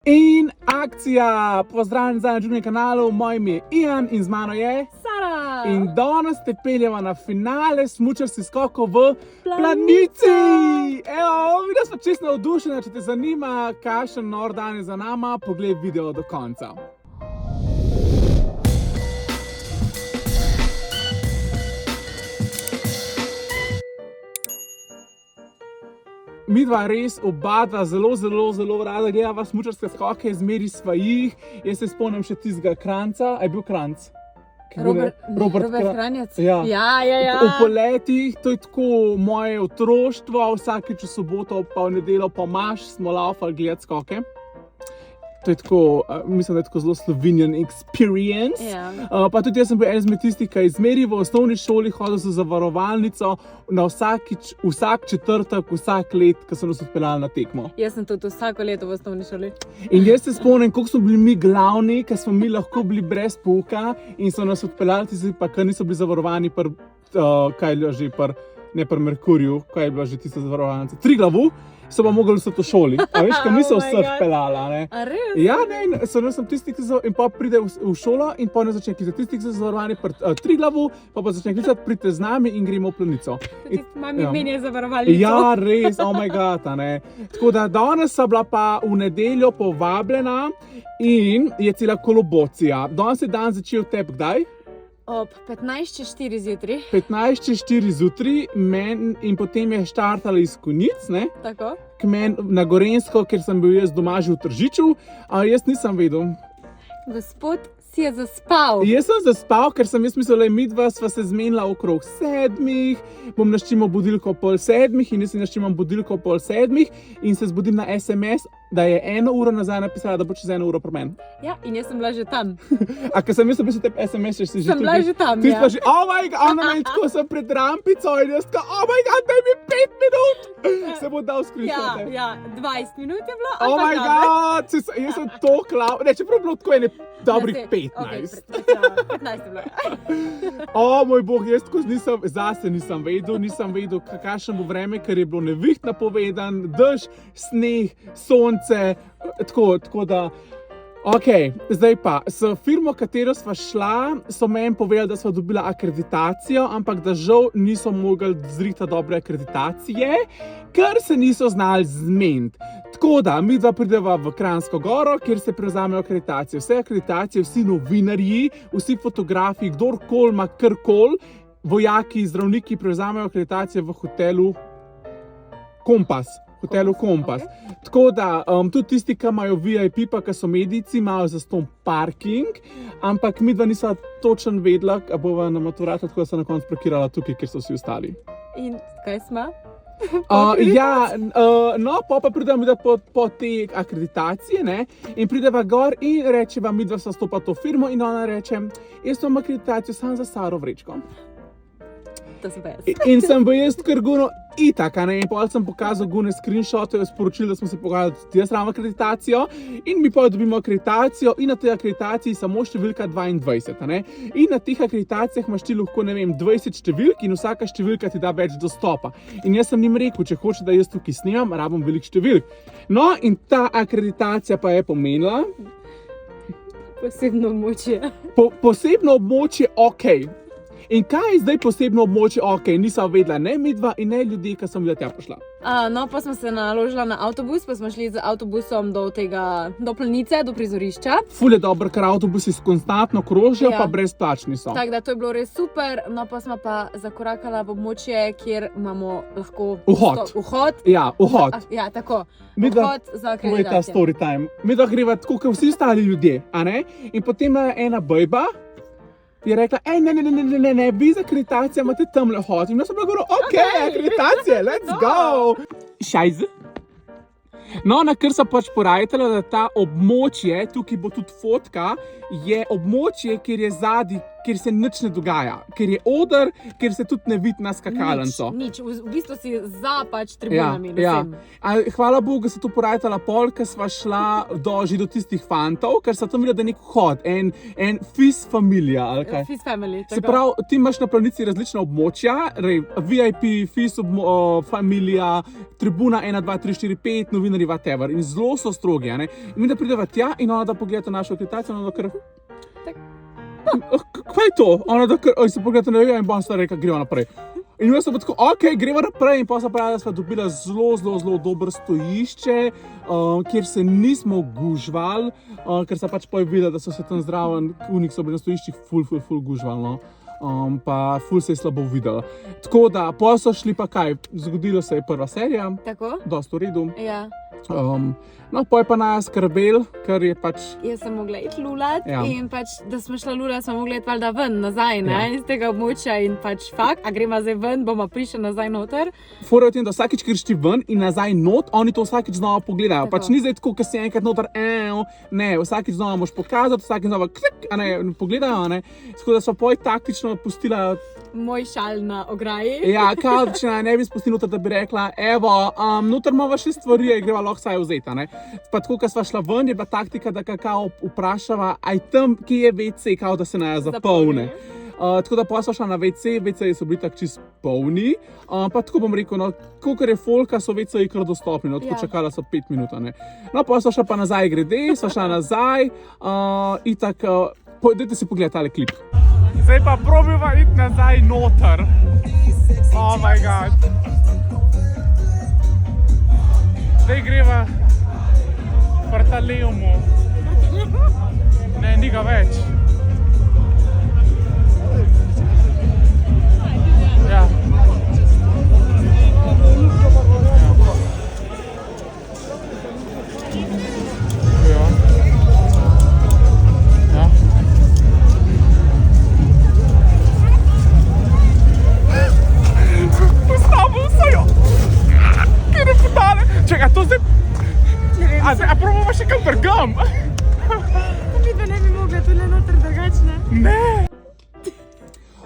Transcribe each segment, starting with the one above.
In akcija, pozdravljen na drugem kanalu, moj ime je Ian in z mano je Sara. In danes te peljemo na finale smučarskih skokov v Planici. Evo, mi smo čisto navdušeni, če te zanima, kakšen nor dan je za nama, poglej video do konca. Mi dva res oba zelo rada gledava smučarske skoke, zmeri sva jih. Jaz se spomnim še tistega Kranjca, a je bil Kranjc? Robert Kranjec? Ja. Ja. V poletih, to je tako moje otroštvo, vsakeč v soboto pa v nedeljo pa maš smo laufali gledati skoke. To je tako, mislim, da je tako zelo Slovenian experience. Ja. Pa tudi jaz sem bil eden izmed tistih, ki je zmeri v osnovni šoli hodil za zavarovalnico na vsak četrtek, vsak let, ko so nas odpeljali na tekmo. Jaz sem tudi vsako leto v osnovni šoli. In jaz se spomnim, koliko smo bili mi glavni, ker smo mi lahko bili brez pouka in so nas odpeljali tisti, pa ker niso bili zavarovani kaj je bilo že ne pri Merkurju, kaj je bila že tista zavarovalnica, Triglavu, so pa mogli vse to šoli. A veš, ker niso vse odpeljala, ne? A res? Ja, ne, so tisti, ki so, in pa pride v šolo in pa ne začne klicati tisti, ki so zavarovani pri Triglavu, pa začne klicati, pridite z nami in gremo v Planico. Tudi mami meni je zavarovalnico. Ja, res, oh my god, ne. Tako da danes so bila pa v nedeljo povabljena in je cela kolobocija. Danes je dan začel tebi kdaj? Ob 15:04 zjutraj. 15:04 zjutraj in potem je štartala iz Konjic, ne? Tako. K meni na Gorenjsko, ker sem bil jaz doma že v Tržiču, a jaz nisem vedel. Gospod si je zaspal. Jaz sem zaspal, ker sem jaz mislila, da midva sva se zmenila okrog 7, bom naščimal budilko ob 6:30 in jaz si naščimam budilko ob 6:30 in se zbudim na SMS, da je 1 uro nazaj napisala, da bo čez 1 uro pri meni. Ja, in jaz sem bila že tam. A ker sem jaz napisal te SMS, če si že Sem bila že tam, Ti ja. pa že, oh my god, ona meni tako sem pred rampico in jaz tako, oh my god, daj mi 5 minut. Se bo dal screenshote. Ja, 20 minut je bilo, Oh my god, jaz sem to klav, ne, čeprav je bilo tako ene dobrih 15. Okay, 15 je bilo. O moj bog, jaz tako zase nisem vedel, kakšno bo vreme, ker je bilo neviht napovedan, dež, sneh, sonce, tako da. Ok, zdaj pa, s firmo, katero sva šla, so meni povedali, da sva dobila akreditacijo, ampak da žal niso mogli zrihtati dobre akreditacije, ker se niso znali zmeniti. Tako da, mi dva prideva v Kranjsko Goro, kjer se prevzamejo akreditacije. Vse akreditacije, vsi novinarji, vsi fotografi, kdorkoli ima karkoli, vojaki, zdravniki prevzamejo akreditacije v hotelu Kompas. Okay. Tako da, tudi tisti, ki imajo VIP, pa ki so medijci, imajo zastonj parking, ampak mi dva nisva točno vedela, a bova na maturatu, tako da sem na koncu parkirala tukaj, kjer so vsi ostali. In kaj smo? No, pa prideva po te akreditacije, ne, in prideva gor in rečeva, mi dva sta stopa to firmo in ona reče, jaz imam akreditacijo samo za staro vrečko. To si pa jaz. In sem bil jaz kar guno itak, ne, in potem sem pokazal gune screenshote, sporočil, da smo se pogajali, da jaz imam akreditacijo in mi potem dobimo akreditacijo in na tej akreditaciji samo številka 22, ne. In na teh akreditacijah imaš ti lahko, ne vem, 20 številk in vsaka številka ti da več dostopa. In jaz sem njim rekel, če hoče, da jaz tukaj snemam, rabim veliko številk. No, in ta akreditacija pa je pomenila Posebno območje. Posebno območje, ok. In kaj je zdaj posebno območje, ok, nisem vedela ne midva in ne ljudi, ki sem bila tja prišla. No, pa smo se naložila na avtobus, pa smo šli z avtobusom do Planice, do prizorišča. Ful je dobro, ker avtobusi konstantno krožijo, Ja. pa brezplačni so. Tako da to je bilo res super, no pa smo pa zakorakala v območje, kjer imamo lahko Vhod. Ja, vhod. Ja, tako. Midva, Vhod za to je ta akreditacijo. story time. Mi da greva tako, kot vsi ostali ljudje, a ne? In potem je ena bejba, je rekla, ne, vi za akreditacijo imate tamle vhod. In jaz sem bila govorila, ok, akreditacije, let's go. Šajz. No, na kar so pač porajtala, da ta območje, tukaj bo tudi fotka, je območje, kjer je zadnji kjer se nič ne dogaja, ker je oder, kjer se tudi ne vidi na skakalnico. Nič. V bistvu si za pač tribunami. Hvala Bogu, da se to porajtala pol, ker sva šla do tistih fantov, ker so tam videli, da je nek hod, en fizz familija, ali kaj? Fizz family. Se pravi, ti imaš na planici različna območja, VIP, fizz familija, tribuna 1, 2, 3, 4, 5, novinarji, whatever. In zelo so strogi, ne? In mi da prideva tja in ona da pogleda našo akreditacijo, ona da kar... Kaj je to? Ona da kar... Se pogleda na in bom sta rekla, greva naprej. In jaz sem pa tako, ok, greva naprej. In pa sem pravila, da sva dobila zelo dobro stojišče, kjer se nismo gužvali, ker sem pač videla, da so se tam zraven, unik so bili na stojiščih ful gužvali, no. Pa ful se je slabo videla. Tako da, pa so šli pa kaj, zgodilo se je prva serija. Tako? Dost v redu. Ja. No, pa je pa nas skrbel, ker je pač... Jaz sem mogla iti lulat in pač, da smo šla lulat, smo mogla iti valjda ven, nazaj, ne, iz tega območja in pač fakt, a gremo zdaj ven, bomo prišli nazaj noter. Fora je v tem, da vsakič, ker šti ven in nazaj not, oni to vsakič znova pogledajo. Tako. Pač ni zdaj tako, ker si enkrat noter, ne, vsakič znova moš pokazati, vsakič znova klik, pogledajo, ne. Tako da so poj taktično pustila... Moj šal na ograji. Ja, kao, če ne bi spustili noter, da bi rekla, evo, noter imamo še stvari, greva lahko saj vzeti, ne. Pa tako, ko sva šla ven, je bila taktika, da kao vprašava, aj tam, kje je WC, kao da se naja zapolne. Tako da pa sva šla na WC so bili tako čist polni, pa tako bom rekel, no, kolikor je folka, so WC-ji kar dostopni, no, tako čakala so 5 minut, ne. No, pa sva šla pa nazaj grede, sva šla nazaj, itak, dajte si pogledati tale klip. Zdaj pa probiva iti nazaj noter. Oh my god. Zdaj greva Bartaleumu. Ne, ni ga več. Ja. Čekaj, to zdaj... A probamo še kam prgam? Mi pa ne bi mogla tule noter drugačne. Ne!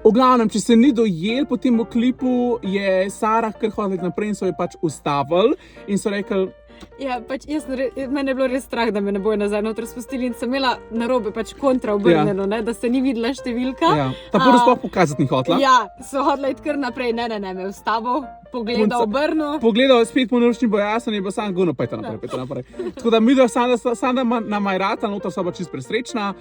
V glavnem, če se ni dojel po tem klipu, je Sarah kar hodila naprej in so jo pač ustavili in so rekli... Ja, pač mene je bilo res strah, da me ne bojo nazaj noter spustili in sem imela narobe pač kontra obrnjeno, ne, da se ni videla številka. Ja, ta prvo sploh pokazati ni hotela. Ja, so hodila iti kar naprej, ne, me ustavil, pogledal, obrnil. Pogledal, spet mu nič ni bilo jasno, je bilo samo gono, pejte naprej. Tako da mi da nama je rata, noter so pa čisto presrečna.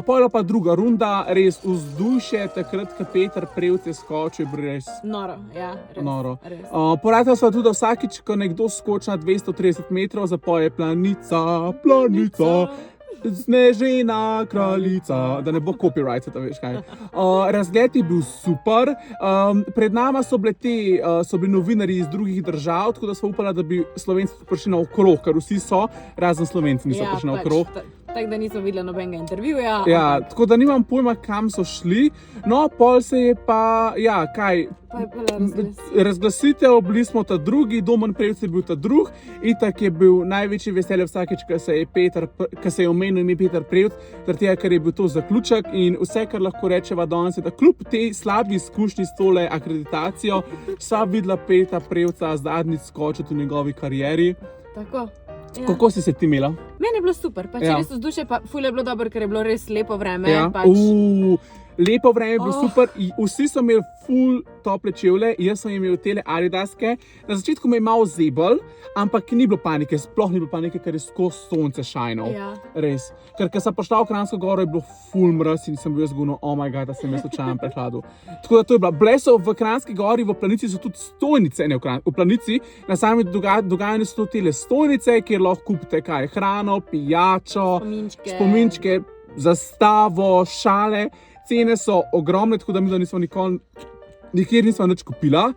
Pojela pa druga runda, res vzdušje, takrat, ko Peter Prevc je skočil, je bilo res... Noro, ja, res. Noro. Res. Poratila sva tudi, da vsakič, ko nekdo skoči na 230 metrov, zapoje planica, snežena kraljica, da ne bo copyright, da veš kaj. Razgled je bil super, pred nama so bili novinarji iz drugih držav, tako da smo upala, da bi Slovenci prišli naokrog, ker vsi so, razen Slovenci niso prišli naokrog. Tako da nismo videli nobenega intervjuja. Ja, tako da nimam pojma, kam so šli, no, pol se je pa, ja, kaj, razglasitev, bili smo ta drugi, Domen Prevc je bil ta drug, itak je bil največji veselje vsakeč, ko se je omenil ime Peter Prevc, tega, ker je bil to zaključek in vse, kar lahko rečeva danes, je, da kljub tej slabi izkušnji s tole akreditacijo, sva videla Petra Prevca zadnjič skočiti v njegovi karieri. Tako. Ja. Kako si se ti imela? Meni je bilo super, pač res vzdušje, pa ful je bilo dobro, ker je bilo res lepo vreme. Ja. Lepo vreme je bilo super, vsi so imeli ful tople čevlje, jaz sem imel tele Adidaske. Na začetku me je malo zebel, ampak ni bilo panike, sploh ni bilo panike, ker je skozi sonce šajnal. Ja. Res. Ker sem prišla v Kranjsko goro, je bilo ful mraz in sem bil zgunil, oh my god, da sem jaz slučajno prehladil. Tako da to je bila. Bile so v Kranjski gori, v Planici so tudi stojnice, ne v Planici, na sami dogajanju so tudi tele stojnice, kjer lahko kupite kaj, hrano, pijačo, spominčke, zastavo, šale. Cene so ogromne, tako da mi nismo nikjer nismo nič kupila.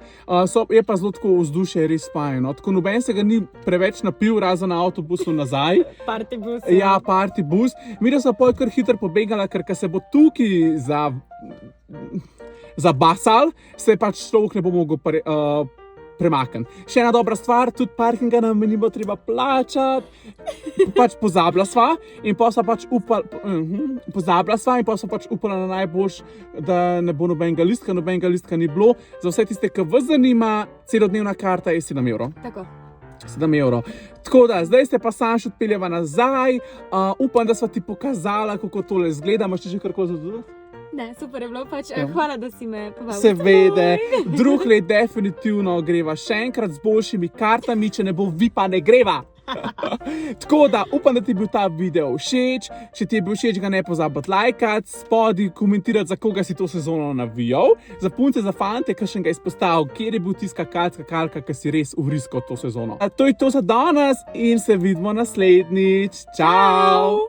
Je pa zelo tako vzdušje res spajeno. Tako noben se ga ni preveč napil, razen na avtobusu nazaj. Party bus. Ja, party bus. Mi da smo pol kar hitro pobegala, ker se bo tukaj zabasal, se pač človek ne bo mogel premakniti. Še ena dobra stvar, tudi parkinga nam ni bilo treba plačati. Pač pozabila sva in pa sva pač upala na najboljš, da ne bo nobenega listka ni bilo. Za vse tiste, ki vas zanima, celodnevna karta je 7 evrov. Tako. 7 evrov. Tako da, zdaj se pa sam še odpeljeva nazaj. Upam, da sva ti pokazala, kako tole izgleda. Imaš ti že karkoli za dodati? Ne, super je bilo, pač hvala, da si me povabil. Seveda, drug let definitivno greva še enkrat z boljšimi kartami, če ne bo vi pa ne greva. Tako da, upam, da ti je bil ta video všeč. Če ti je bil všeč, ga ne pozabiti lajkati, spodaj komentirati, za koga si to sezono navijal. Za punce, za fante, ki še ga izpostavil, kjer je bil tiska skakalka, ki si res uvriskal to sezono. To je to za danes in se vidimo naslednjič. Čau!